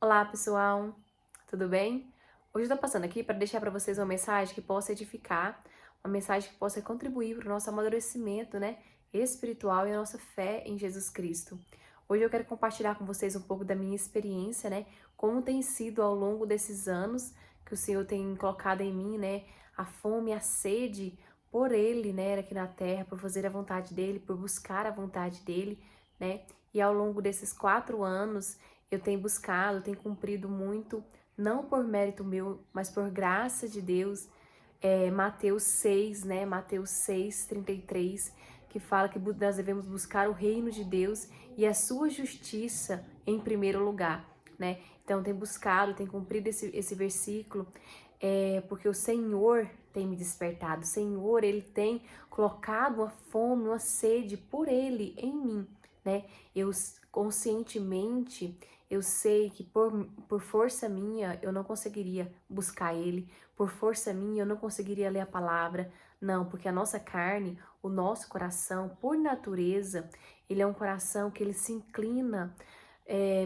Olá, pessoal, tudo bem? Hoje eu tô passando aqui para deixar para vocês uma mensagem que possa edificar, uma mensagem que possa contribuir para o nosso amadurecimento, né, espiritual e a nossa fé em Jesus Cristo. Hoje eu quero compartilhar com vocês um pouco da minha experiência, né, como tem sido ao longo desses anos que o Senhor tem colocado em mim, né, a fome, a sede por Ele, né, aqui na terra, por fazer a vontade dEle, por buscar a vontade dEle, né, e ao longo desses 4 anos eu tenho buscado, tenho cumprido muito, não por mérito meu, mas por graça de Deus. Mateus 6, né? Mateus 6:33, que fala que nós devemos buscar o reino de Deus e a sua justiça em primeiro lugar, né? Então, tenho buscado, tenho cumprido esse versículo, porque o Senhor tem me despertado, o Senhor, Ele tem colocado uma fome, uma sede por Ele em mim, né? Eu conscientemente, eu sei que por força minha eu não conseguiria buscar Ele, por força minha eu não conseguiria ler a palavra, não, porque a nossa carne, o nosso coração, por natureza, ele é um coração que ele se inclina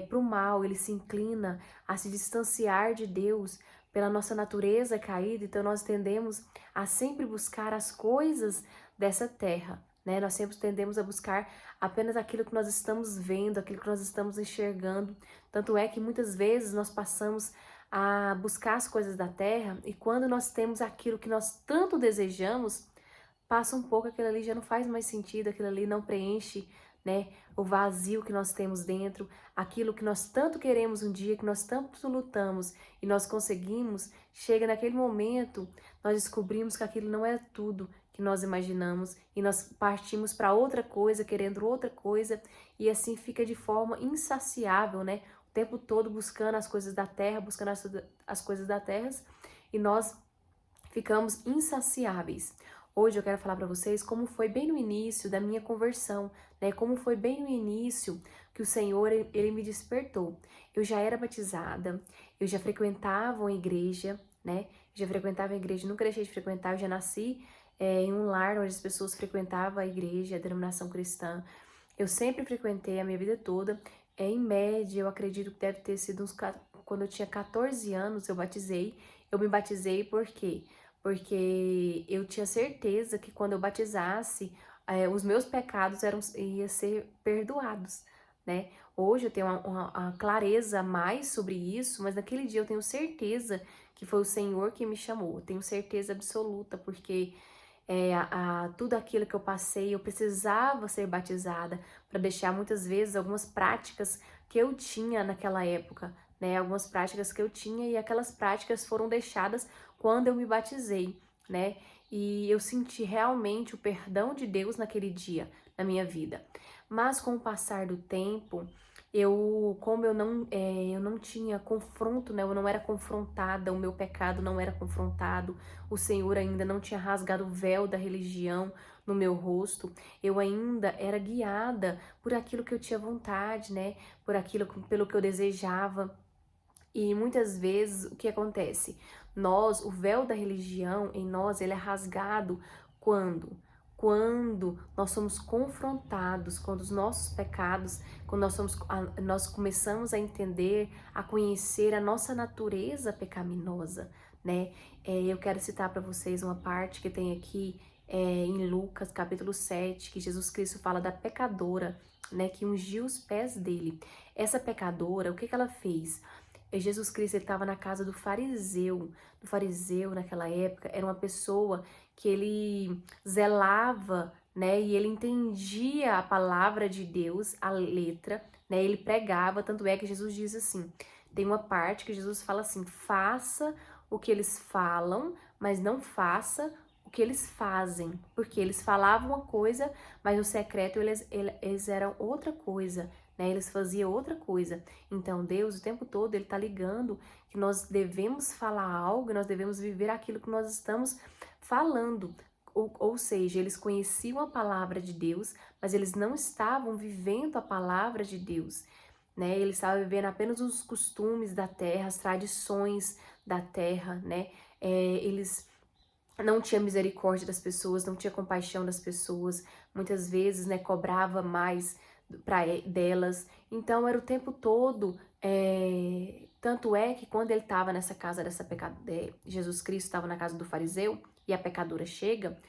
para o mal, ele se inclina a se distanciar de Deus pela nossa natureza caída, então nós tendemos a sempre buscar as coisas dessa terra, né? Nós sempre tendemos a buscar apenas aquilo que nós estamos vendo, aquilo que nós estamos enxergando. Tanto é que muitas vezes nós passamos a buscar as coisas da terra e quando nós temos aquilo que nós tanto desejamos, passa um pouco, aquilo ali já não faz mais sentido, aquilo ali não preenche, né, o vazio que nós temos dentro, aquilo que nós tanto queremos um dia, que nós tanto lutamos e nós conseguimos, chega naquele momento, nós descobrimos que aquilo não é tudo que nós imaginamos e nós partimos para outra coisa, querendo outra coisa e assim fica de forma insaciável, né, o tempo todo buscando as coisas da terra, buscando as coisas da terra e nós ficamos insaciáveis. Hoje eu quero falar para vocês como foi bem no início da minha conversão, né? Como foi bem no início que o Senhor ele me despertou. Eu já era batizada, eu já frequentava uma igreja, né? Já frequentava a igreja, nunca deixei de frequentar. Eu já nasci em um lar onde as pessoas frequentavam a igreja, a denominação cristã. Eu sempre frequentei a minha vida toda. Em média, eu acredito que deve ter sido quando eu tinha 14 anos, eu batizei. Eu me batizei por quê? Porque eu tinha certeza que quando eu batizasse, os meus pecados iam ser perdoados, né? Hoje eu tenho uma clareza a mais sobre isso, mas naquele dia eu tenho certeza que foi o Senhor que me chamou. Eu tenho certeza absoluta, porque tudo aquilo que eu passei, eu precisava ser batizada para deixar muitas vezes algumas práticas que eu tinha naquela época, né? Algumas práticas que eu tinha e aquelas práticas foram deixadas quando eu me batizei, né? E eu senti realmente o perdão de Deus naquele dia na minha vida. Mas com o passar do tempo, como eu não tinha confronto, né? Eu não era confrontada, o meu pecado não era confrontado, o Senhor ainda não tinha rasgado o véu da religião no meu rosto, eu ainda era guiada por aquilo que eu tinha vontade, né? Pelo que eu desejava. E muitas vezes o que acontece? O véu da religião em nós, ele é rasgado quando? Quando nós somos confrontados, quando os nossos pecados, quando nós começamos a entender, a conhecer a nossa natureza pecaminosa, né? Eu quero citar para vocês uma parte que tem aqui em Lucas, capítulo 7, que Jesus Cristo fala da pecadora, né? Que ungiu os pés dele. Essa pecadora, o que ela fez? Jesus Cristo estava na casa do fariseu. O fariseu, naquela época, era uma pessoa que ele zelava, né? E ele entendia a palavra de Deus, a letra, né? Ele pregava, tanto é que Jesus diz assim, tem uma parte que Jesus fala assim, faça o que eles falam, mas não faça o que eles fazem, porque eles falavam uma coisa, mas no secreto eles eram outra coisa, né? Eles faziam outra coisa. Então Deus o tempo todo ele tá ligando que nós devemos falar algo, nós devemos viver aquilo que nós estamos falando. Ou seja, eles conheciam a palavra de Deus, mas eles não estavam vivendo a palavra de Deus, né? Eles estavam vivendo apenas os costumes da terra, as tradições da terra, né? Eles não tinha misericórdia das pessoas, não tinha compaixão das pessoas, muitas vezes, né, cobrava mais delas. Então era o tempo todo Tanto é que quando ele estava nessa casa Jesus Cristo estava na casa do fariseu e a pecadora chega,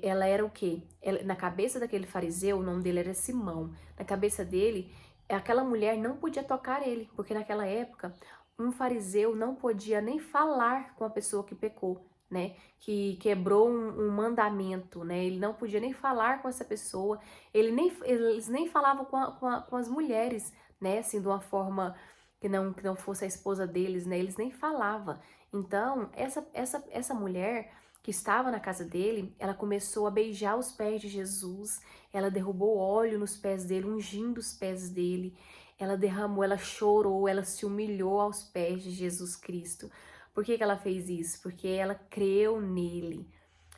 ela era o quê? Na cabeça daquele fariseu, o nome dele era Simão. Na cabeça dele, aquela mulher não podia tocar ele, porque naquela época, um fariseu não podia nem falar com a pessoa que pecou, né? Que quebrou um mandamento, né? Ele não podia nem falar com essa pessoa. Eles nem falavam com as mulheres, né? Assim, de uma forma que não fosse a esposa deles, né? Eles nem falavam. Então, essa mulher que estava na casa dele, ela começou a beijar os pés de Jesus, ela derrubou óleo nos pés dele, ungindo os pés dele, ela derramou, ela chorou, ela se humilhou aos pés de Jesus Cristo. Por que ela fez isso? Porque ela creu nele.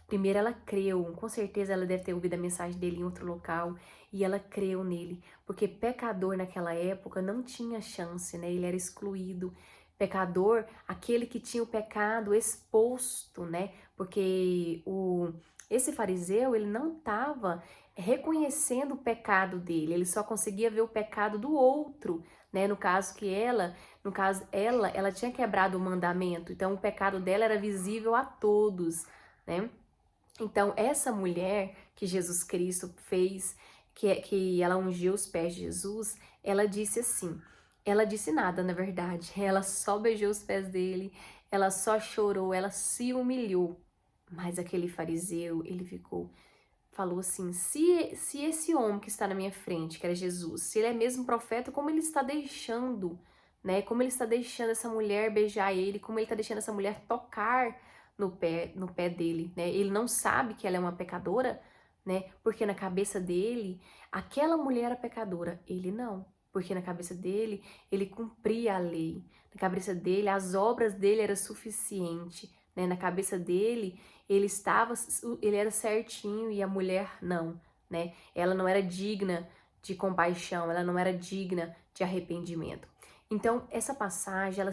Primeiro ela creu, com certeza ela deve ter ouvido a mensagem dele em outro local, e ela creu nele, porque pecador naquela época não tinha chance, né? Ele era excluído. Pecador, aquele que tinha o pecado exposto, né? Porque esse fariseu, ele não estava reconhecendo o pecado dele, ele só conseguia ver o pecado do outro, né? No caso ela tinha quebrado o mandamento, então o pecado dela era visível a todos, né? Então, essa mulher que Jesus Cristo fez, que ela ungiu os pés de Jesus, ela disse assim, ela disse nada, na verdade, ela só beijou os pés dele, ela só chorou, ela se humilhou. Mas aquele fariseu, falou assim, se esse homem que está na minha frente, que era Jesus, se ele é mesmo profeta, como ele está deixando, né? Como ele está deixando essa mulher beijar ele, como ele está deixando essa mulher tocar no pé dele, né? Ele não sabe que ela é uma pecadora, né? Porque na cabeça dele, aquela mulher era pecadora, ele não. Porque na cabeça dele, ele cumpria a lei. Na cabeça dele, as obras dele eram suficientes, né? Na cabeça dele, ele era certinho e a mulher não, né? Ela não era digna de compaixão, ela não era digna de arrependimento. Então, essa passagem, ela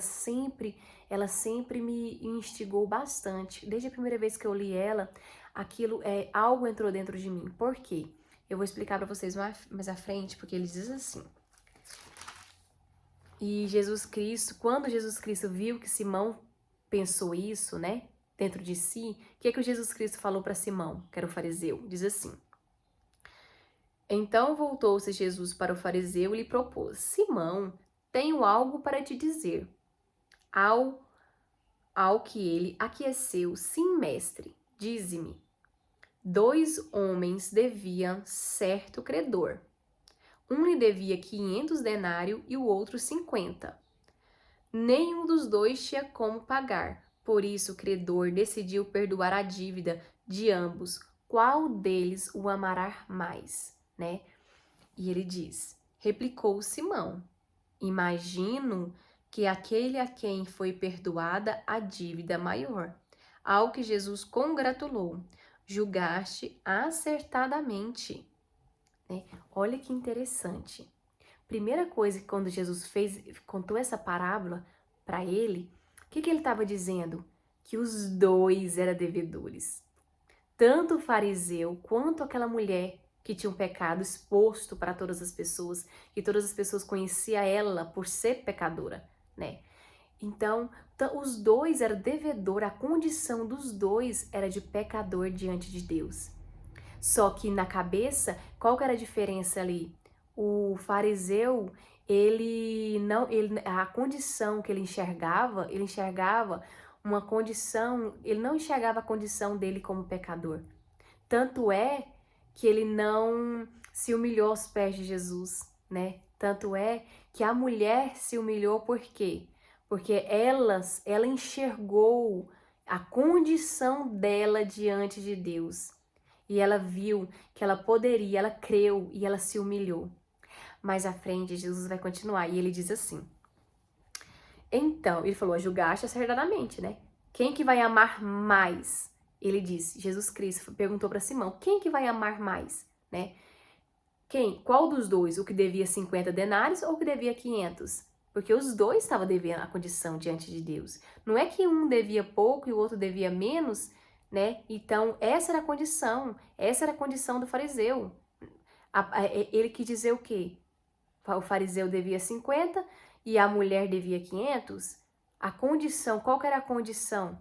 sempre me instigou bastante. Desde a primeira vez que eu li ela, algo entrou dentro de mim. Por quê? Eu vou explicar para vocês mais à frente, porque ele diz assim. E quando Jesus Cristo viu que Simão pensou isso, né, dentro de si, o que o Jesus Cristo falou para Simão, que era o fariseu? Diz assim: Então voltou-se Jesus para o fariseu e lhe propôs: Simão, tenho algo para te dizer. Ao que ele aqueceu: Sim, mestre, dize-me. 2 homens deviam certo credor. Um lhe devia 500 denários e o outro 50. Nenhum dos dois tinha como pagar. Por isso o credor decidiu perdoar a dívida de ambos. Qual deles o amará mais, né? E ele diz, replicou Simão, imagino que aquele a quem foi perdoada a dívida maior. Ao que Jesus congratulou, julgaste acertadamente. Né? Olha que interessante. Primeira coisa que quando Jesus contou essa parábola para ele, o que ele estava dizendo? Que os dois eram devedores. Tanto o fariseu quanto aquela mulher que tinha um pecado exposto para todas as pessoas, que todas as pessoas conheciam ela por ser pecadora, né? Então, os dois eram devedor, a condição dos dois era de pecador diante de Deus. Só que na cabeça, qual que era a diferença ali? O fariseu, a condição que ele enxergava uma condição, ele não enxergava a condição dele como pecador. Tanto é que ele não se humilhou aos pés de Jesus, né? Tanto é que a mulher se humilhou por quê? Porque ela enxergou a condição dela diante de Deus. E ela viu que ela poderia, ela creu e ela se humilhou. Mais à frente, Jesus vai continuar e ele diz assim. Então, ele falou, julgaste acertadamente, né? Quem que vai amar mais? Ele disse, Jesus Cristo perguntou para Simão, quem que vai amar mais, né? Qual dos dois? O que devia 50 denários ou o que devia 500? Porque os dois estavam devendo a condição diante de Deus. Não é que um devia pouco e o outro devia menos, né? Então, essa era a condição do fariseu. Ele quis dizer o quê? O fariseu devia 50 e a mulher devia 500, a condição, qual que era a condição?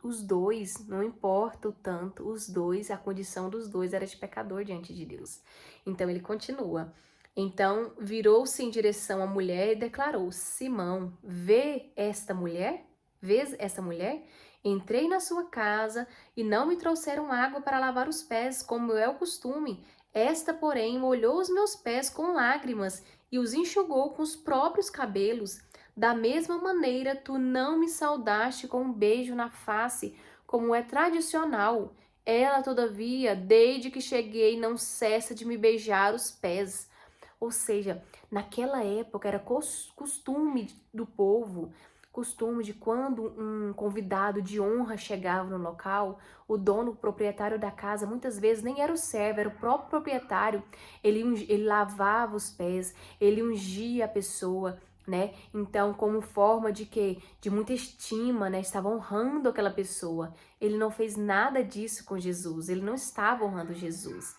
Os dois, não importa o tanto, os dois, a condição dos dois era de pecador diante de Deus. Então ele continua. Então virou-se em direção à mulher e declarou: Simão, vê esta mulher? Vês essa mulher? Entrei na sua casa e não me trouxeram água para lavar os pés, como é o costume. Esta, porém, molhou os meus pés com lágrimas e os enxugou com os próprios cabelos. Da mesma maneira, tu não me saudaste com um beijo na face, como é tradicional. Ela, todavia, desde que cheguei, não cessa de me beijar os pés. Ou seja, naquela época era costume do povo, costume de quando um convidado de honra chegava no local, o dono, o proprietário da casa, muitas vezes nem era o servo, era o próprio proprietário. Ele lavava os pés, ele ungia a pessoa, né? Então, como forma de que de muita estima, né? Estava honrando aquela pessoa. Ele não fez nada disso com Jesus. Ele não estava honrando Jesus.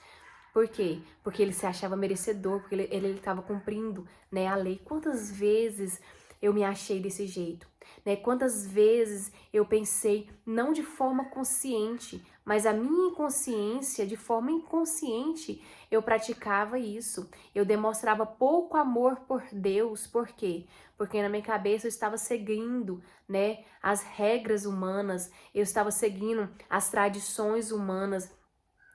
Por quê? Porque ele se achava merecedor, porque ele estava cumprindo, né, a lei. Quantas vezes eu me achei desse jeito, né? Quantas vezes eu pensei, não de forma consciente, mas a minha inconsciência, de forma inconsciente, eu praticava isso. Eu demonstrava pouco amor por Deus. Por quê? Porque na minha cabeça eu estava seguindo, né, as regras humanas, eu estava seguindo as tradições humanas,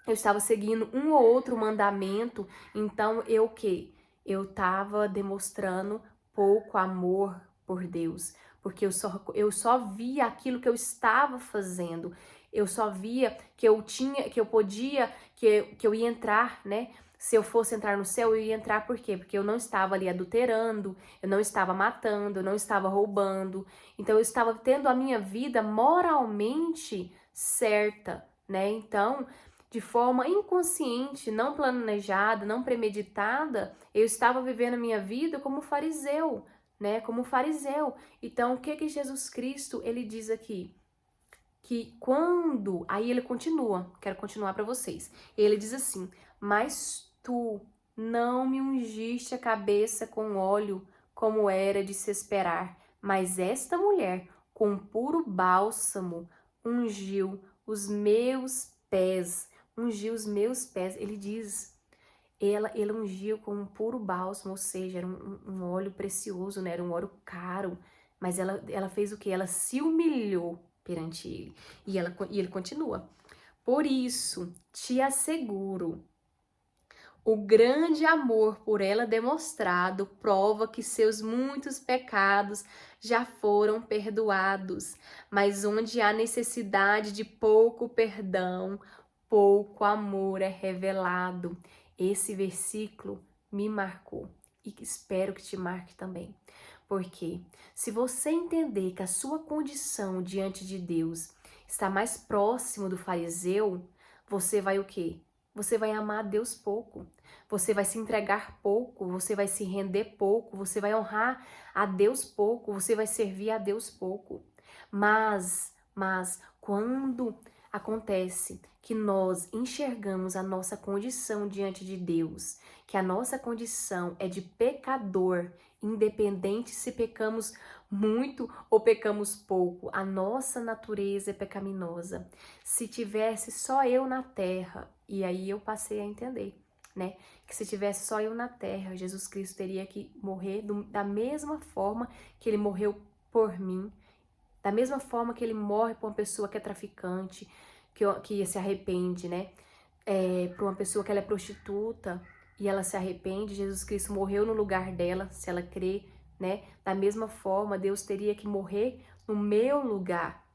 eu estava seguindo um ou outro mandamento, então eu o quê? Eu estava demonstrando pouco amor por Deus, porque eu só via aquilo que eu estava fazendo, eu só via que eu tinha, que eu podia, que eu ia entrar, né? Se eu fosse entrar no céu, eu ia entrar por quê? Porque eu não estava ali adulterando, eu não estava matando, eu não estava roubando, então eu estava tendo a minha vida moralmente certa, né? Então, de forma inconsciente, não planejada, não premeditada, eu estava vivendo a minha vida como fariseu, né? Como fariseu. Então, o que que Jesus Cristo, ele diz aqui? Que quando, aí ele continua, quero continuar para vocês. Ele diz assim: "Mas tu não me ungiste a cabeça com óleo, como era de se esperar, mas esta mulher, com puro bálsamo, ungiu os meus pés." Ungiu os meus pés, ele diz. Ele ungiu com um puro bálsamo, ou seja, era um óleo precioso, né? Era um óleo caro. Mas ela fez o quê? Ela se humilhou perante ele. E ele continua. Por isso, te asseguro, o grande amor por ela demonstrado prova que seus muitos pecados já foram perdoados. Mas onde há necessidade de pouco perdão, pouco amor é revelado. Esse versículo me marcou e espero que te marque também. Porque se você entender que a sua condição diante de Deus está mais próximo do fariseu, você vai o quê? Você vai amar a Deus pouco. Você vai se entregar pouco, você vai se render pouco, você vai honrar a Deus pouco, você vai servir a Deus pouco. Mas quando acontece que nós enxergamos a nossa condição diante de Deus, que a nossa condição é de pecador, independente se pecamos muito ou pecamos pouco, a nossa natureza é pecaminosa. Se tivesse só eu na terra, e aí eu passei a entender, né? Que se tivesse só eu na terra, Jesus Cristo teria que morrer da mesma forma que ele morreu por mim, da mesma forma que ele morre por uma pessoa que é traficante, que se arrepende, né? Para uma pessoa que ela é prostituta e ela se arrepende, Jesus Cristo morreu no lugar dela, se ela crê, né? Da mesma forma, Deus teria que morrer no meu lugar.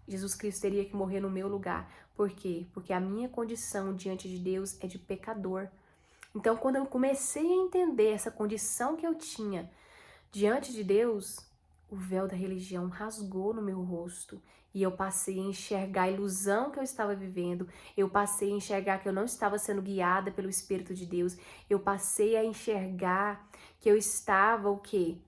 Jesus Cristo teria que morrer no meu lugar. Por quê? Porque a minha condição diante de Deus é de pecador. Então, quando eu comecei a entender essa condição que eu tinha diante de Deus, o véu da religião rasgou no meu rosto e eu passei a enxergar a ilusão que eu estava vivendo, eu passei a enxergar que eu não estava sendo guiada pelo Espírito de Deus, eu passei a enxergar que eu estava o quê?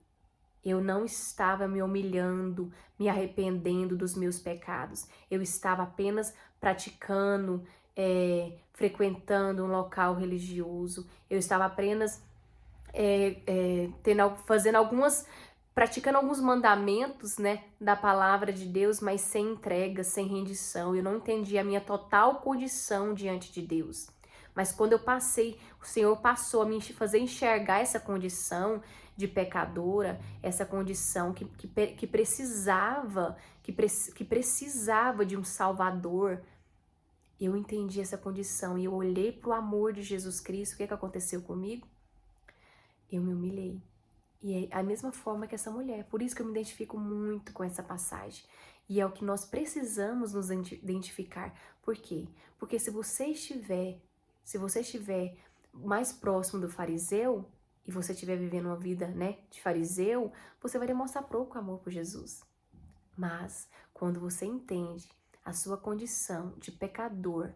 Eu não estava me humilhando, me arrependendo dos meus pecados. Eu estava apenas praticando, frequentando um local religioso. Eu estava apenas fazendo praticando alguns mandamentos, né, da palavra de Deus, mas sem entrega, sem rendição. Eu não entendi a minha total condição diante de Deus. Mas quando eu passei, o Senhor passou a me fazer enxergar essa condição de pecadora, essa condição que precisava, que precisava de um Salvador. Eu entendi essa condição e eu olhei para o amor de Jesus Cristo. O que aconteceu comigo? Eu me humilhei. E é a mesma forma que essa mulher. Por isso que eu me identifico muito com essa passagem. E é o que nós precisamos nos identificar. Por quê? Porque se você estiver mais próximo do fariseu, e você estiver vivendo uma vida, né, de fariseu, você vai demonstrar pouco amor por Jesus. Mas, quando você entende a sua condição de pecador,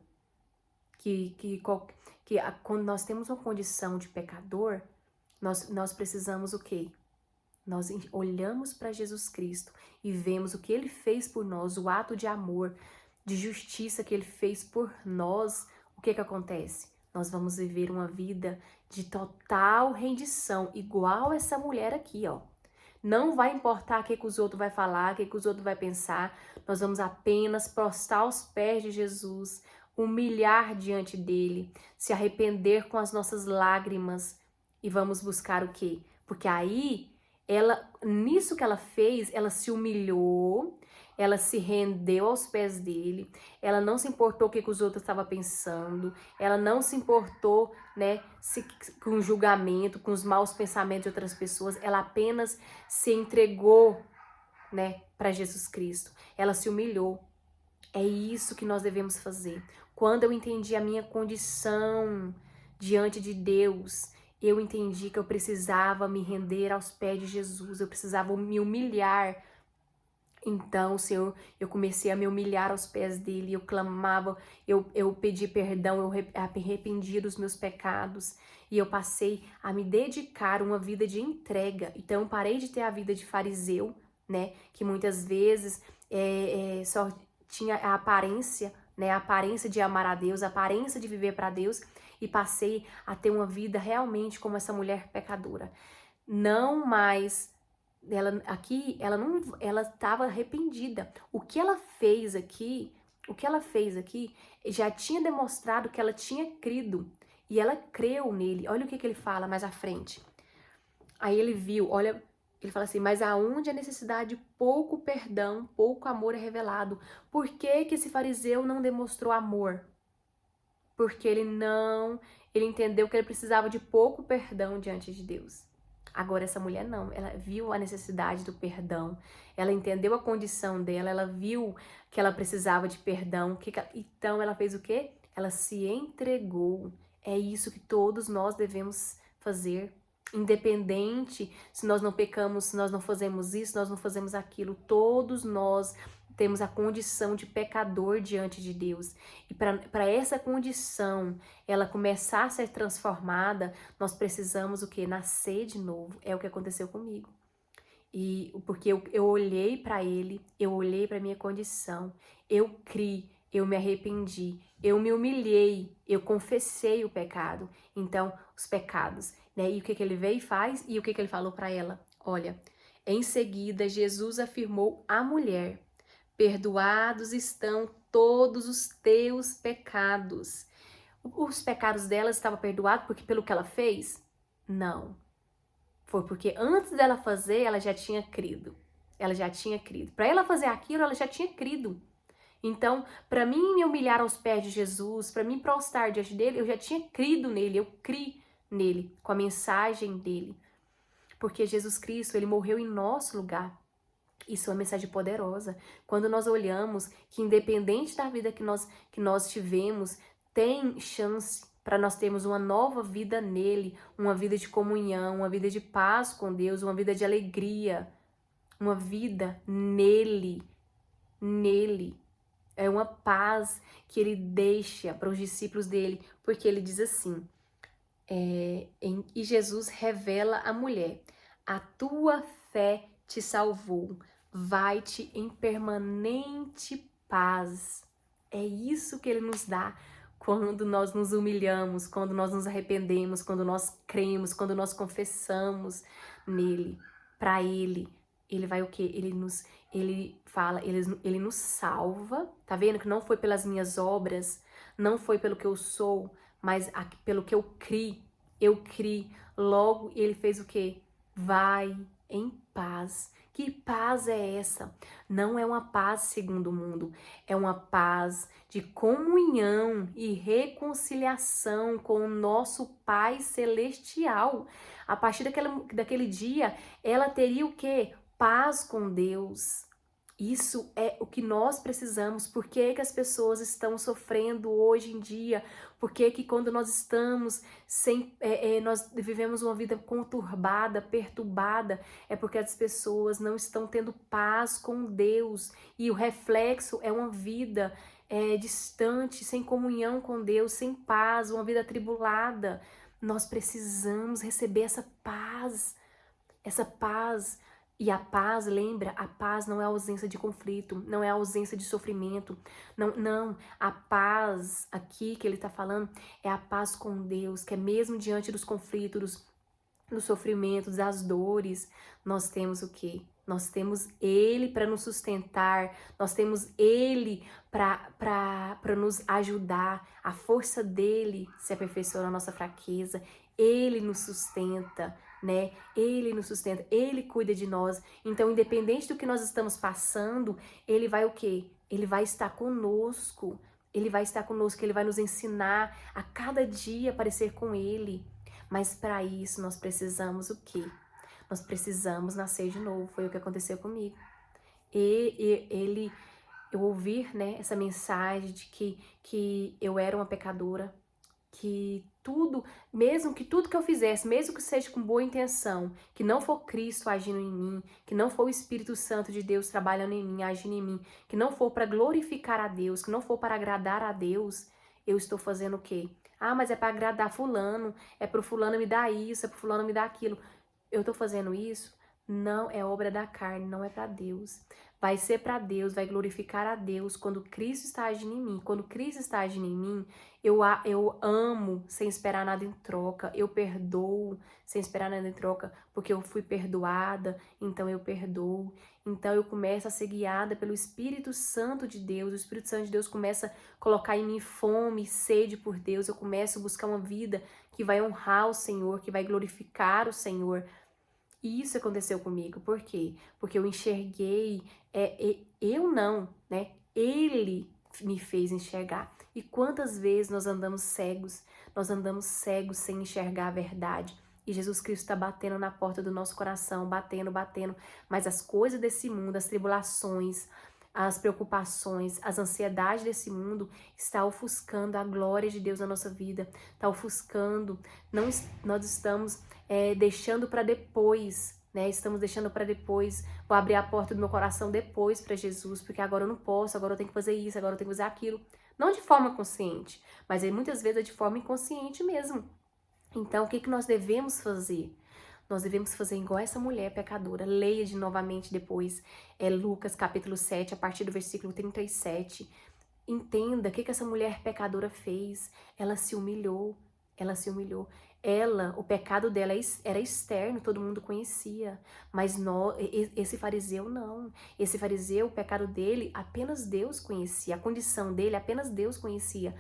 quando nós temos uma condição de pecador, nós precisamos o quê? Nós olhamos para Jesus Cristo e vemos o que Ele fez por nós, o ato de amor, de justiça que Ele fez por nós. O que acontece? Nós vamos viver uma vida de total rendição, igual essa mulher aqui, ó. Não vai importar o que os outros vão falar, o que os outros vão pensar. Nós vamos apenas prostrar aos pés de Jesus, humilhar diante dele, se arrepender com as nossas lágrimas e vamos buscar o quê? Porque aí, nisso que ela fez, ela se humilhou, ela se rendeu aos pés dele, ela não se importou o que os outros estavam pensando, ela não se importou, né, com o julgamento, com os maus pensamentos de outras pessoas, ela apenas se entregou, né, para Jesus Cristo, ela se humilhou. É isso que nós devemos fazer. Quando eu entendi a minha condição diante de Deus, eu entendi que eu precisava me render aos pés de Jesus, eu precisava me humilhar. Então, Senhor, eu comecei a me humilhar aos pés dele, eu clamava, eu pedi perdão, eu arrependi dos meus pecados e eu passei a me dedicar a uma vida de entrega. Então, eu parei de ter a vida de fariseu, né, que muitas vezes só tinha a aparência, né, a aparência de amar a Deus, a aparência de viver para Deus, e passei a ter uma vida realmente como essa mulher pecadora. Não mais, ela estava arrependida. O que ela fez aqui já tinha demonstrado que ela tinha crido, e ela creu nele. Olha o que ele fala mais à frente. Aí ele viu, olha, ele fala assim, mas aonde a necessidade de pouco perdão, pouco amor é revelado. Por que esse fariseu não demonstrou amor? Porque ele entendeu que ele precisava de pouco perdão diante de Deus. Agora essa mulher não, ela viu a necessidade do perdão, ela entendeu a condição dela, ela viu que ela precisava de perdão, então ela fez o quê? Ela se entregou. É isso que todos nós devemos fazer. Independente se nós não pecamos, se nós não fazemos isso, se nós não fazemos aquilo, todos nós temos a condição de pecador diante de Deus. E para essa condição, ela começar a ser transformada, nós precisamos o quê? Nascer de novo. É o que aconteceu comigo. E porque eu olhei para ele, eu olhei para minha condição, eu criei, eu me arrependi, eu me humilhei, eu confessei o pecado. Então, os pecados, né? E o que ele veio e faz? E o que ele falou para ela? Olha, em seguida, Jesus afirmou à mulher: perdoados estão todos os teus pecados. Os pecados dela estavam perdoados porque pelo que ela fez? Não. Foi porque antes dela fazer, ela já tinha crido. Ela já tinha crido. Para ela fazer aquilo, ela já tinha crido. Então, para mim me humilhar aos pés de Jesus, para mim prostrar diante dele, eu já tinha crido nele, eu criei nele, com a mensagem dele. Porque Jesus Cristo, ele morreu em nosso lugar. Isso é uma mensagem poderosa. Quando nós olhamos que independente da vida que nós tivemos, tem chance para nós termos uma nova vida nele, uma vida de comunhão, uma vida de paz com Deus, uma vida de alegria, uma vida nele. É uma paz que ele deixa para os discípulos dele, porque ele diz assim, e Jesus revela à mulher: a tua fé te salvou, vai-te em permanente paz. É isso que ele nos dá, quando nós nos humilhamos, quando nós nos arrependemos, quando nós cremos, quando nós confessamos nele, para ele. Ele vai o quê? Ele fala, ele nos salva, tá vendo? Que não foi pelas minhas obras, não foi pelo que eu sou, mas pelo que eu criei. Eu criei. Logo, ele fez o quê? Vai em paz. Que paz é essa? Não é uma paz segundo o mundo, é uma paz de comunhão e reconciliação com o nosso Pai Celestial. A partir daquele dia, ela teria o quê? Paz com Deus. Isso é o que nós precisamos. Por que que as pessoas estão sofrendo hoje em dia? Por que que quando nós estamos nós vivemos uma vida conturbada, perturbada? É porque as pessoas não estão tendo paz com Deus. E o reflexo é uma vida distante, sem comunhão com Deus, sem paz, uma vida atribulada. Nós precisamos receber essa paz. Essa paz. E a paz, lembra, a paz não é ausência de conflito, não é ausência de sofrimento, não, a paz aqui que ele está falando é a paz com Deus, que é mesmo diante dos conflitos, dos sofrimentos, das dores, nós temos o quê? Nós temos Ele para nos sustentar, nós temos Ele para nos ajudar, a força dele se aperfeiçoa na nossa fraqueza, Ele nos sustenta, né? Ele nos sustenta, Ele cuida de nós. Então, independente do que nós estamos passando, Ele vai o quê? Ele vai estar conosco. Ele vai estar conosco, Ele vai nos ensinar a cada dia a parecer com Ele. Mas para isso nós precisamos o quê? Nós precisamos nascer de novo. Foi o que aconteceu comigo. Eu ouvir, né, essa mensagem de que eu era uma pecadora, que mesmo que eu fizesse, mesmo que seja com boa intenção, que não for Cristo agindo em mim, que não for o Espírito Santo de Deus trabalhando em mim, agindo em mim, que não for para glorificar a Deus, que não for para agradar a Deus, eu estou fazendo o quê? Ah, mas é para agradar fulano, é pro fulano me dar isso, é pro fulano me dar aquilo. Eu estou fazendo isso? Não é obra da carne, não é para Deus. Vai ser para Deus, vai glorificar a Deus quando Cristo está agindo em mim. Quando Cristo está agindo em mim, eu amo sem esperar nada em troca. Eu perdoo sem esperar nada em troca, porque eu fui perdoada, então eu perdoo. Então eu começo a ser guiada pelo Espírito Santo de Deus. O Espírito Santo de Deus começa a colocar em mim fome e sede por Deus. Eu começo a buscar uma vida que vai honrar o Senhor, que vai glorificar o Senhor. E isso aconteceu comigo. Por quê? Porque eu enxerguei, eu não, né? Ele me fez enxergar. E quantas vezes nós andamos cegos sem enxergar a verdade. E Jesus Cristo está batendo na porta do nosso coração, batendo, mas as coisas desse mundo, as tribulações, as preocupações, as ansiedades desse mundo está ofuscando a glória de Deus na nossa vida, está ofuscando, nós estamos deixando para depois, né? Estamos deixando para depois. Vou abrir a porta do meu coração depois para Jesus, porque agora eu não posso, agora eu tenho que fazer isso, agora eu tenho que fazer aquilo. Não de forma consciente, mas muitas vezes é de forma inconsciente mesmo. Então, o que nós devemos fazer? Nós devemos fazer igual essa mulher pecadora. Leia de novamente depois Lucas capítulo 7, a partir do versículo 37. Entenda o que essa mulher pecadora fez. Ela se humilhou. O pecado dela era externo, todo mundo conhecia. Mas esse fariseu não. Esse fariseu, o pecado dele, apenas Deus conhecia. A condição dele, apenas Deus conhecia.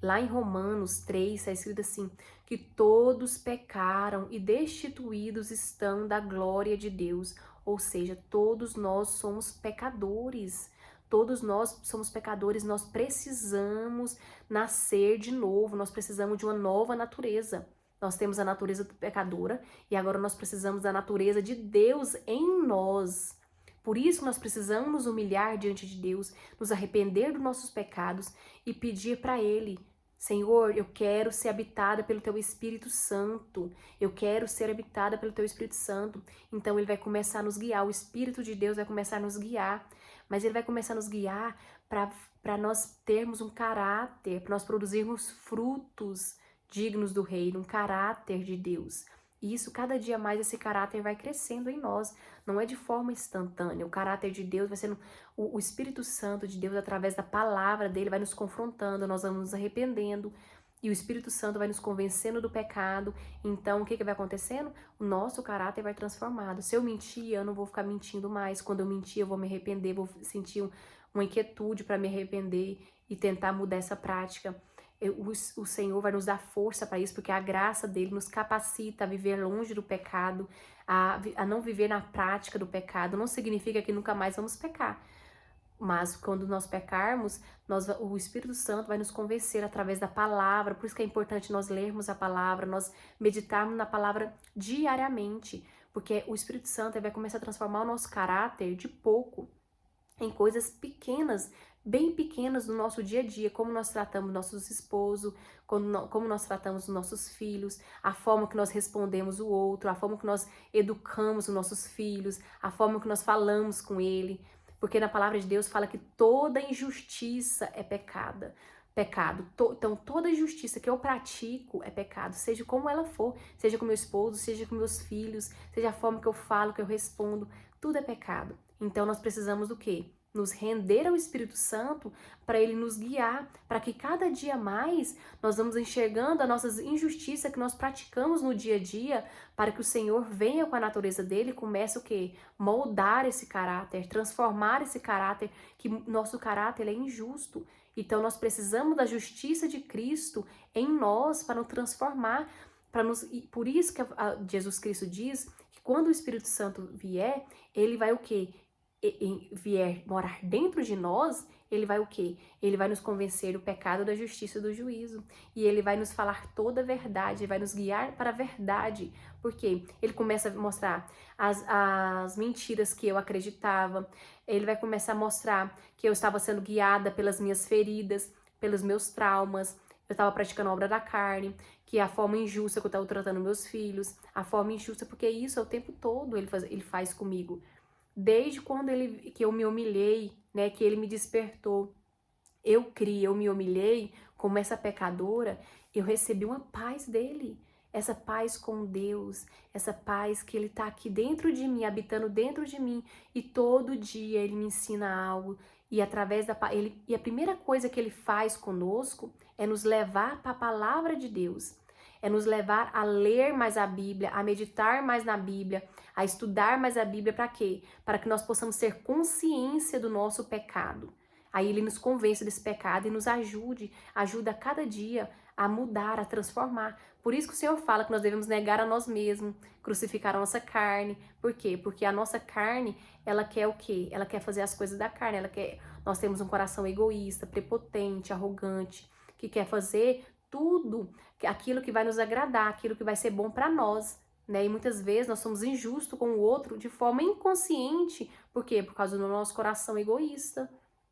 Lá em Romanos 3, está escrito assim, que todos pecaram e destituídos estão da glória de Deus. Ou seja, todos nós somos pecadores. Todos nós somos pecadores, nós precisamos nascer de novo, nós precisamos de uma nova natureza. Nós temos a natureza pecadora e agora nós precisamos da natureza de Deus em nós. Por isso nós precisamos nos humilhar diante de Deus, nos arrepender dos nossos pecados e pedir para Ele, Senhor, eu quero ser habitada pelo Teu Espírito Santo. Eu quero ser habitada pelo Teu Espírito Santo. Então Ele vai começar a nos guiar. O Espírito de Deus vai começar a nos guiar. Mas Ele vai começar a nos guiar para nós termos um caráter, para nós produzirmos frutos dignos do reino, um caráter de Deus. E isso, cada dia mais, esse caráter vai crescendo em nós. Não é de forma instantânea. O caráter de Deus vai sendo... O Espírito Santo de Deus, através da palavra dele, vai nos confrontando, nós vamos nos arrependendo. E o Espírito Santo vai nos convencendo do pecado. Então, o que vai acontecendo? O nosso caráter vai transformado. Se eu mentir, eu não vou ficar mentindo mais. Quando eu mentir, eu vou me arrepender, vou sentir uma inquietude para me arrepender e tentar mudar essa prática. O Senhor vai nos dar força para isso, porque a graça dele nos capacita a viver longe do pecado, a não viver na prática do pecado. Não significa que nunca mais vamos pecar, mas quando nós pecarmos, o Espírito Santo vai nos convencer através da palavra. Por isso que é importante nós lermos a palavra, nós meditarmos na palavra diariamente, porque o Espírito Santo vai começar a transformar o nosso caráter de pouco em coisas pequenas, bem pequenas no nosso dia a dia, como nós tratamos nossos esposos, como nós tratamos os nossos filhos, a forma que nós respondemos o outro, a forma que nós educamos os nossos filhos, a forma que nós falamos com ele, porque na palavra de Deus fala que toda injustiça é pecado. Então toda injustiça que eu pratico é pecado, seja como ela for, seja com meu esposo, seja com meus filhos, seja a forma que eu falo, que eu respondo, tudo é pecado. Então nós precisamos do quê? Nos render ao Espírito Santo para ele nos guiar, para que cada dia mais nós vamos enxergando as nossas injustiças que nós praticamos no dia a dia, para que o Senhor venha com a natureza dele e comece o quê? Moldar esse caráter, transformar esse caráter, que nosso caráter é injusto. Então nós precisamos da justiça de Cristo em nós para nos transformar, e por isso que Jesus Cristo diz que quando o Espírito Santo vier, ele vai o quê? Vier morar dentro de nós, ele vai o quê? Ele vai nos convencer do pecado, da justiça e do juízo. E ele vai nos falar toda a verdade, ele vai nos guiar para a verdade. Por quê? Ele começa a mostrar as mentiras que eu acreditava, ele vai começar a mostrar que eu estava sendo guiada pelas minhas feridas, pelos meus traumas, eu estava praticando a obra da carne, que é a forma injusta que eu estava tratando meus filhos, a forma injusta, porque isso é o tempo todo ele faz comigo. Desde quando que eu me humilhei, né, que ele me despertou, eu me humilhei como essa pecadora, eu recebi uma paz dele, essa paz com Deus, essa paz que ele está aqui dentro de mim, habitando dentro de mim, e todo dia ele me ensina algo, e através e a primeira coisa que ele faz conosco é nos levar para a palavra de Deus, é nos levar a ler mais a Bíblia, a meditar mais na Bíblia, a estudar mais a Bíblia. Para quê? Para que nós possamos ter consciência do nosso pecado. Aí ele nos convence desse pecado e nos ajuda a cada dia a mudar, a transformar. Por isso que o Senhor fala que nós devemos negar a nós mesmos, crucificar a nossa carne. Por quê? Porque a nossa carne, ela quer o quê? Ela quer fazer as coisas da carne, nós temos um coração egoísta, prepotente, arrogante, que quer fazer tudo aquilo que vai nos agradar, aquilo que vai ser bom para nós, né? E muitas vezes nós somos injustos com o outro de forma inconsciente. Por quê? Por causa do nosso coração egoísta,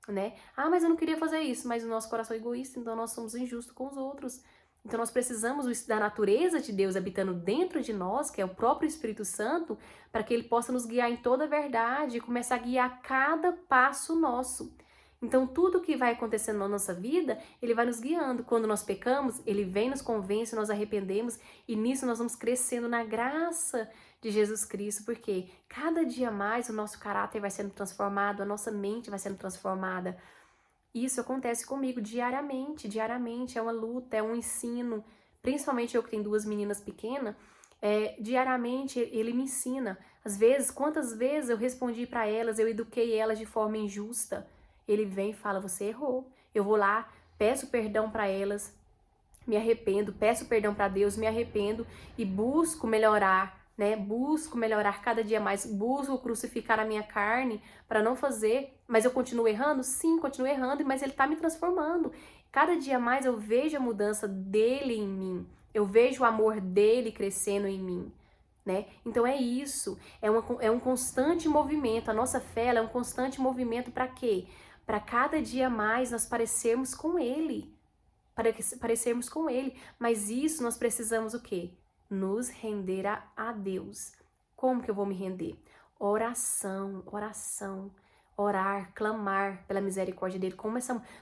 né? Ah, mas eu não queria fazer isso, mas o nosso coração é egoísta, então nós somos injustos com os outros. Então nós precisamos da natureza de Deus habitando dentro de nós, que é o próprio Espírito Santo, para que ele possa nos guiar em toda a verdade e começar a guiar cada passo nosso. Então, tudo que vai acontecendo na nossa vida, ele vai nos guiando. Quando nós pecamos, ele vem, nos convence, nós arrependemos, e nisso nós vamos crescendo na graça de Jesus Cristo, porque cada dia mais o nosso caráter vai sendo transformado, a nossa mente vai sendo transformada. Isso acontece comigo diariamente, é uma luta, é um ensino, principalmente eu que tenho 2 meninas pequenas, diariamente ele me ensina. Às vezes, quantas vezes eu respondi para elas, eu eduquei elas de forma injusta, ele vem e fala, você errou. Eu vou lá, peço perdão para elas, me arrependo, peço perdão para Deus, me arrependo e busco melhorar, né? Busco melhorar cada dia mais, busco crucificar a minha carne para não fazer, mas eu continuo errando? Sim, continuo errando, mas ele está me transformando. Cada dia mais eu vejo a mudança dele em mim, eu vejo o amor dele crescendo em mim. Né? Então é isso, é um constante movimento, a nossa fé é um constante movimento para quê? Para cada dia mais nós parecermos com ele, parecermos com ele, mas isso nós precisamos o quê? Nos render a Deus. Como que eu vou me render? Oração, orar, clamar pela misericórdia dele,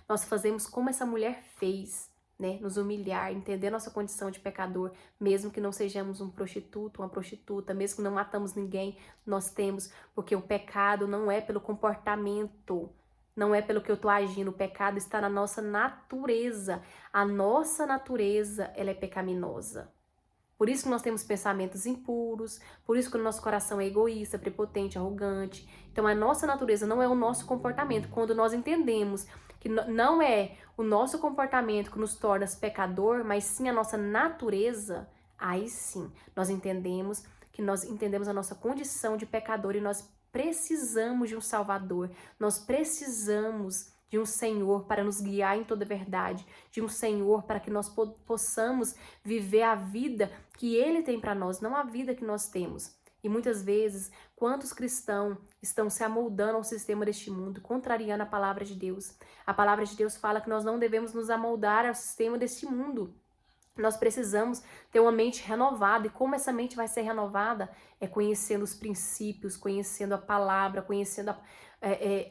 nós fazemos como essa mulher fez, né? Nos humilhar, entender nossa condição de pecador, mesmo que não sejamos um prostituto, uma prostituta, mesmo que não matamos ninguém, nós temos, porque o pecado não é pelo comportamento, não é pelo que eu tô agindo, o pecado está na nossa natureza. A nossa natureza, ela é pecaminosa. Por isso que nós temos pensamentos impuros, por isso que o nosso coração é egoísta, prepotente, arrogante. Então a nossa natureza não é o nosso comportamento. Quando nós entendemos que não é o nosso comportamento que nos torna pecador, mas sim a nossa natureza, aí sim nós entendemos a nossa condição de pecador e nós precisamos de um Salvador. Nós precisamos de um Senhor para nos guiar em toda a verdade, de um Senhor para que nós possamos viver a vida que Ele tem para nós, não a vida que nós temos. E muitas vezes, quantos cristãos estão se amoldando ao sistema deste mundo, contrariando a palavra de Deus? A palavra de Deus fala que nós não devemos nos amoldar ao sistema deste mundo. Nós precisamos ter uma mente renovada. E como essa mente vai ser renovada? É conhecendo os princípios, conhecendo a palavra, conhecendo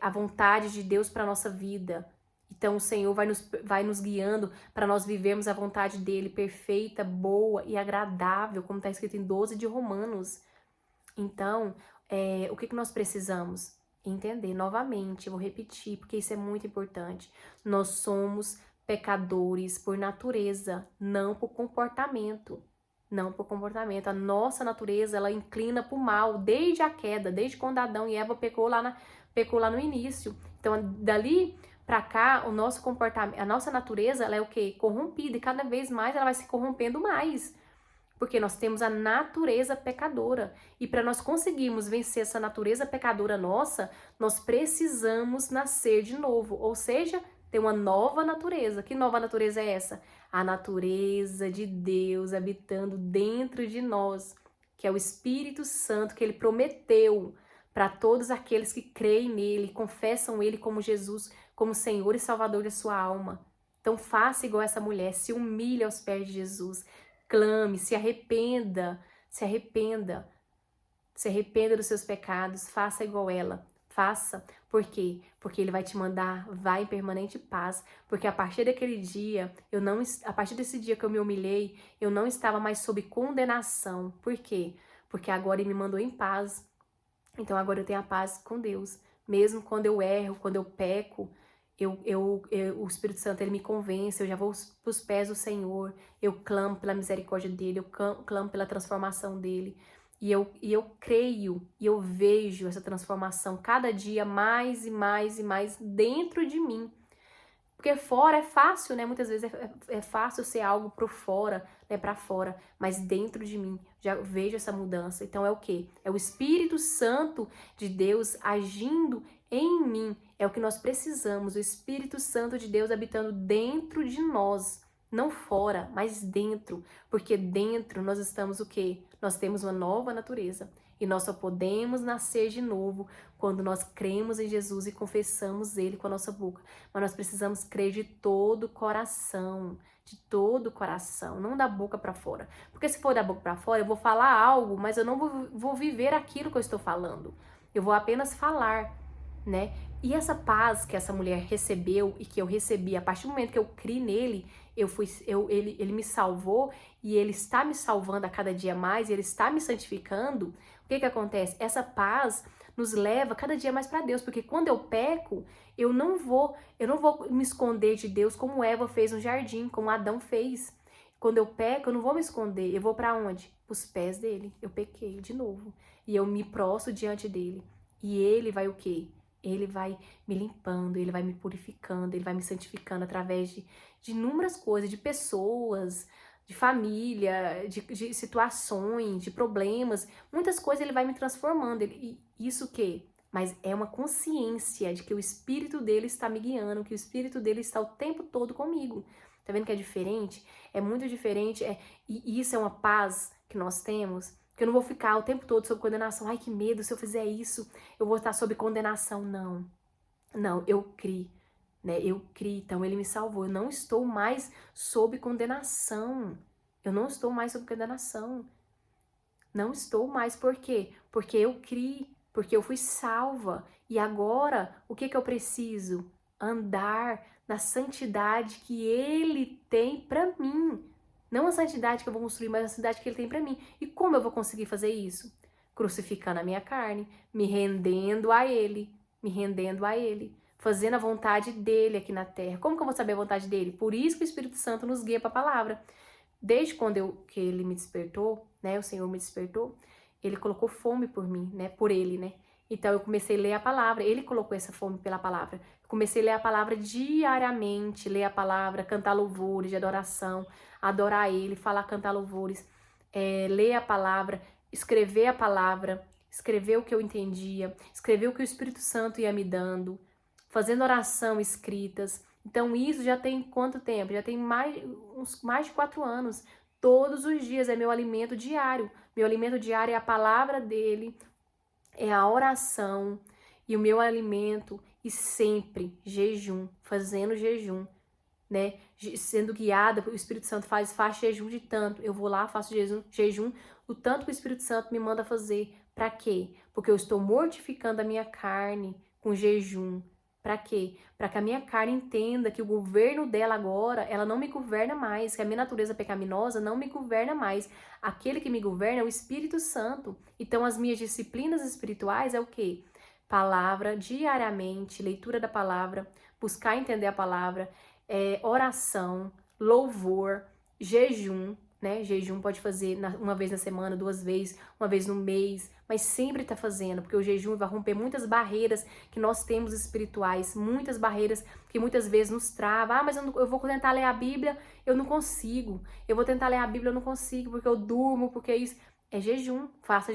a vontade de Deus para a nossa vida. Então o Senhor vai nos guiando para nós vivermos a vontade dEle, perfeita, boa e agradável, como está escrito em 12 de Romanos. Então, o que nós precisamos? Entender novamente, eu vou repetir, porque isso é muito importante. Nós somos pecadores por natureza, não por comportamento. Não por comportamento. A nossa natureza, ela inclina para o mal, desde a queda, desde quando Adão e Eva pecou lá no início. Então, dali para cá, o nosso comportamento, a nossa natureza, ela é o quê? Corrompida, e cada vez mais ela vai se corrompendo mais. Porque nós temos a natureza pecadora. E para nós conseguirmos vencer essa natureza pecadora nossa, nós precisamos nascer de novo. Ou seja, ter uma nova natureza. Que nova natureza é essa? A natureza de Deus habitando dentro de nós, que é o Espírito Santo que Ele prometeu para todos aqueles que creem nele, confessam Ele como Jesus, como Senhor e Salvador da sua alma. Então faça igual essa mulher, se humilhe aos pés de Jesus, clame, se arrependa dos seus pecados, faça igual ela. Faça. Por quê? Porque Ele vai te mandar, vai em permanente paz. Porque a partir daquele dia, a partir desse dia que eu me humilhei, eu não estava mais sob condenação. Por quê? Porque agora Ele me mandou em paz. Então agora eu tenho a paz com Deus. Mesmo quando eu erro, quando eu peco, o Espírito Santo, Ele me convence, eu já vou para os pés do Senhor, eu clamo pela misericórdia dEle, eu clamo pela transformação dEle. E eu creio, e eu vejo essa transformação cada dia mais e mais e mais dentro de mim. Porque fora é fácil, né? Muitas vezes é fácil ser algo pro fora, né? Pra fora. Mas dentro de mim, já vejo essa mudança. Então é o quê? É o Espírito Santo de Deus agindo em mim. É o que nós precisamos. O Espírito Santo de Deus habitando dentro de nós. Não fora, mas dentro. Porque dentro nós estamos o quê? Nós temos uma nova natureza. E nós só podemos nascer de novo quando nós cremos em Jesus e confessamos Ele com a nossa boca. Mas nós precisamos crer de todo o coração, não da boca para fora. Porque se for da boca para fora, eu vou falar algo, mas eu não vou viver aquilo que eu estou falando. Eu vou apenas falar, né? E essa paz que essa mulher recebeu e que eu recebi, a partir do momento que eu criei nele, ele me salvou e ele está me salvando a cada dia mais, e ele está me santificando. O que acontece? Essa paz nos leva cada dia mais para Deus, porque quando eu peco, eu não vou me esconder de Deus como Eva fez no jardim, como Adão fez. Quando eu peco, eu não vou me esconder, eu vou para onde? Os pés dele. Eu pequei de novo e eu me prostro diante dele. E ele vai o quê? Ele vai me limpando, ele vai me purificando, ele vai me santificando através de inúmeras coisas, de pessoas, de família, de situações, de problemas. Muitas coisas ele vai me transformando. E isso o quê? Mas é uma consciência de que o Espírito dele está me guiando, que o Espírito dele está o tempo todo comigo. Tá vendo que é diferente? É muito diferente. E isso é uma paz que nós temos. Que eu não vou ficar o tempo todo sob condenação. Ai, que medo, se eu fizer isso, eu vou estar sob condenação. Não. Não, eu criei, né? Eu criei, então Ele me salvou. Eu não estou mais sob condenação. Eu não estou mais sob condenação. Não estou mais. Por quê? Porque eu criei, porque eu fui salva. E agora, o que eu preciso? andar na santidade que Ele tem para mim. Não a santidade que eu vou construir, mas a santidade que Ele tem para mim. E como eu vou conseguir fazer isso? Crucificando a minha carne, me rendendo a Ele, fazendo a vontade dEle aqui na terra. Como que eu vou saber a vontade dEle? Por isso que o Espírito Santo nos guia para a palavra. Desde quando que Ele me despertou, né? O Senhor me despertou, Ele colocou fome por mim, né? Por Ele, né? Então eu comecei a ler a palavra, Ele colocou essa fome pela palavra. Eu comecei a ler a palavra diariamente, ler a palavra, cantar louvores de adoração, adorar Ele, falar, cantar louvores, ler a palavra, escrever a palavra, escrever o que eu entendia, escrever o que o Espírito Santo ia me dando, fazendo oração escritas. Então isso já tem quanto tempo? Já tem mais de 4 anos. Todos os dias é meu alimento diário. Meu alimento diário é a palavra dele, é a oração e o meu alimento, e sempre jejum, fazendo jejum, né? Sendo guiada, o Espírito Santo faz jejum de tanto. Eu vou lá, faço jejum, o tanto que o Espírito Santo me manda fazer. Para quê? Porque eu estou mortificando a minha carne com jejum. Para quê? Para que a minha carne entenda que o governo dela agora, ela não me governa mais, que a minha natureza pecaminosa não me governa mais. Aquele que me governa é o Espírito Santo. Então, as minhas disciplinas espirituais é o quê? Palavra diariamente, leitura da palavra, buscar entender a palavra, oração, louvor, jejum, né? Jejum pode fazer uma vez na semana, 2 vezes, uma vez no mês, mas sempre tá fazendo, porque o jejum vai romper muitas barreiras que nós temos espirituais, muitas barreiras que muitas vezes nos travam. Ah, mas eu vou tentar ler a Bíblia, eu não consigo. Eu vou tentar ler a Bíblia, eu não consigo, porque eu durmo, porque isso. É jejum, faça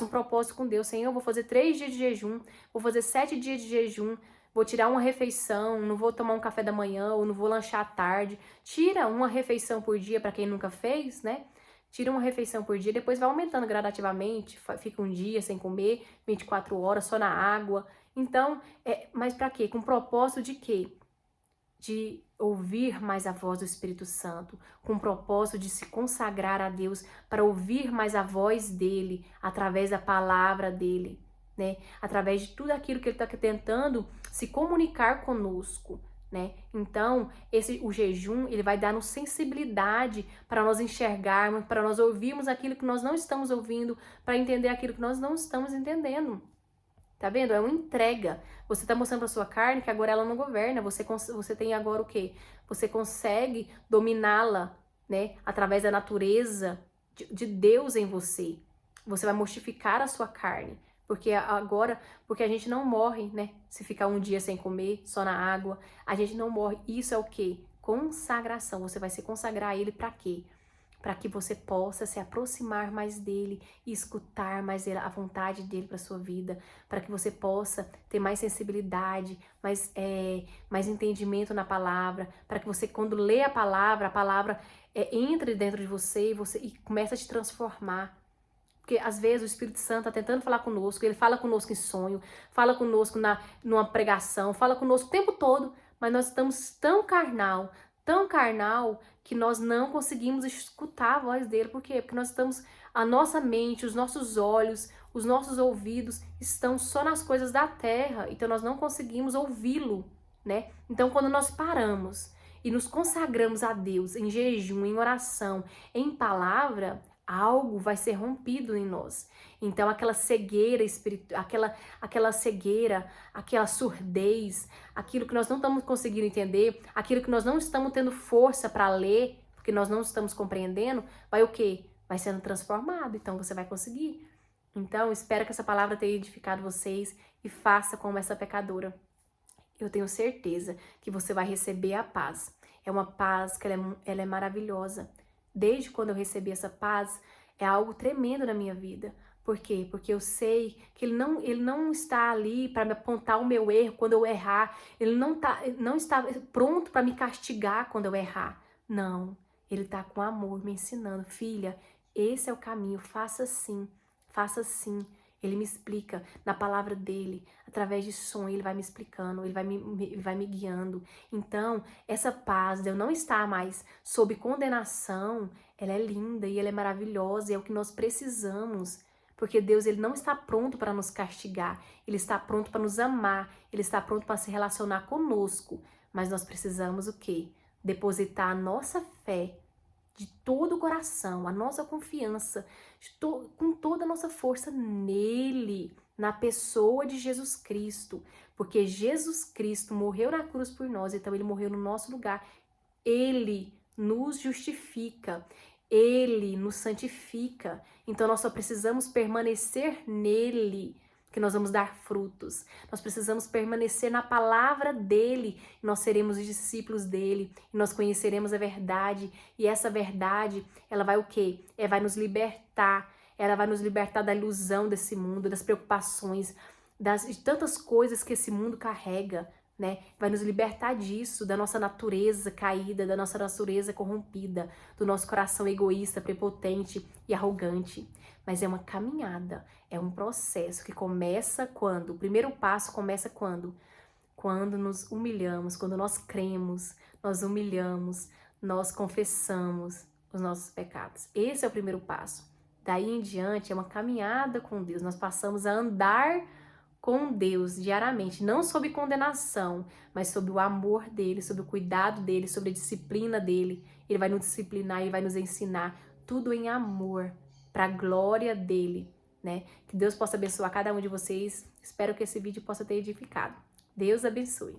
um propósito com Deus. Senhor, eu vou fazer 3 dias de jejum, vou fazer 7 dias de jejum, vou tirar uma refeição, não vou tomar um café da manhã ou não vou lanchar à tarde. Tira uma refeição por dia para quem nunca fez, né? Tira uma refeição por dia, depois vai aumentando gradativamente, fica um dia sem comer, 24 horas só na água. Então, mas para quê? Com propósito de quê? De ouvir mais a voz do Espírito Santo, com o propósito de se consagrar a Deus para ouvir mais a voz dele através da palavra dele, né? Através de tudo aquilo que ele está tentando se comunicar conosco, né? Então, o jejum, ele vai dar-nos sensibilidade para nós enxergarmos, para nós ouvirmos aquilo que nós não estamos ouvindo, para entender aquilo que nós não estamos entendendo. Tá vendo? É uma entrega. Você tá mostrando pra sua carne que agora ela não governa. Você tem agora o quê? Você consegue dominá-la, né? Através da natureza de Deus em você. Você vai mortificar a sua carne. Porque porque a gente não morre, né? Se ficar um dia sem comer, só na água. A gente não morre. Isso é o quê? Consagração. Você vai se consagrar a Ele pra quê? Para que você possa se aproximar mais dele e escutar mais a vontade dele para sua vida, para que você possa ter mais sensibilidade, mais entendimento na palavra, para que você, quando lê a palavra entre dentro de você e comece a te transformar. Porque às vezes o Espírito Santo está tentando falar conosco, ele fala conosco em sonho, fala conosco numa pregação, fala conosco o tempo todo, mas nós estamos tão carnal, que nós não conseguimos escutar a voz dele. Por quê? Porque a nossa mente, os nossos olhos, os nossos ouvidos estão só nas coisas da terra, então nós não conseguimos ouvi-lo, né? Então quando nós paramos e nos consagramos a Deus em jejum, em oração, em palavra, algo vai ser rompido em nós. Então aquela cegueira espiritual, aquela cegueira, aquela surdez, aquilo que nós não estamos conseguindo entender, aquilo que nós não estamos tendo força para ler, porque nós não estamos compreendendo, vai o quê? Vai sendo transformado, então você vai conseguir. Então, espero que essa palavra tenha edificado vocês e faça como essa pecadora. Eu tenho certeza que você vai receber a paz. É uma paz que ela é maravilhosa. Desde quando eu recebi essa paz, é algo tremendo na minha vida. Por quê? Porque eu sei que ele não está ali para me apontar o meu erro quando eu errar. Ele não está pronto para me castigar quando eu errar. Não. Ele está com amor me ensinando. Filha, esse é o caminho. Faça assim. Faça assim. Ele me explica na palavra dele, através de sonho, ele vai me explicando, ele vai me guiando. Então, essa paz de eu não estar mais sob condenação, ela é linda e ela é maravilhosa, e é o que nós precisamos. Porque Deus, ele não está pronto para nos castigar, ele está pronto para nos amar, ele está pronto para se relacionar conosco, mas nós precisamos o quê? Depositar a nossa fé de todo o coração, a nossa confiança, com toda a nossa força nele, na pessoa de Jesus Cristo, porque Jesus Cristo morreu na cruz por nós, então ele morreu no nosso lugar, ele nos justifica, ele nos santifica, então nós só precisamos permanecer nele, que nós vamos dar frutos. Nós precisamos permanecer na palavra dele, e nós seremos os discípulos dele, e nós conheceremos a verdade, e essa verdade, ela vai o quê? Ela vai nos libertar, ela vai nos libertar da ilusão desse mundo, das preocupações, de tantas coisas que esse mundo carrega, né? Vai nos libertar disso, da nossa natureza caída, da nossa natureza corrompida, do nosso coração egoísta, prepotente e arrogante. Mas é uma caminhada, é um processo que começa quando? O primeiro passo começa quando? Quando nos humilhamos, quando nós cremos, nós humilhamos, nós confessamos os nossos pecados. Esse é o primeiro passo. Daí em diante é uma caminhada com Deus, nós passamos a andar com Deus diariamente, não sob condenação, mas sob o amor dele, sob o cuidado dele, sobre a disciplina dele. Ele vai nos disciplinar, ele vai nos ensinar, tudo em amor, para a glória dele, né? Que Deus possa abençoar cada um de vocês. Espero que esse vídeo possa ter edificado. Deus abençoe.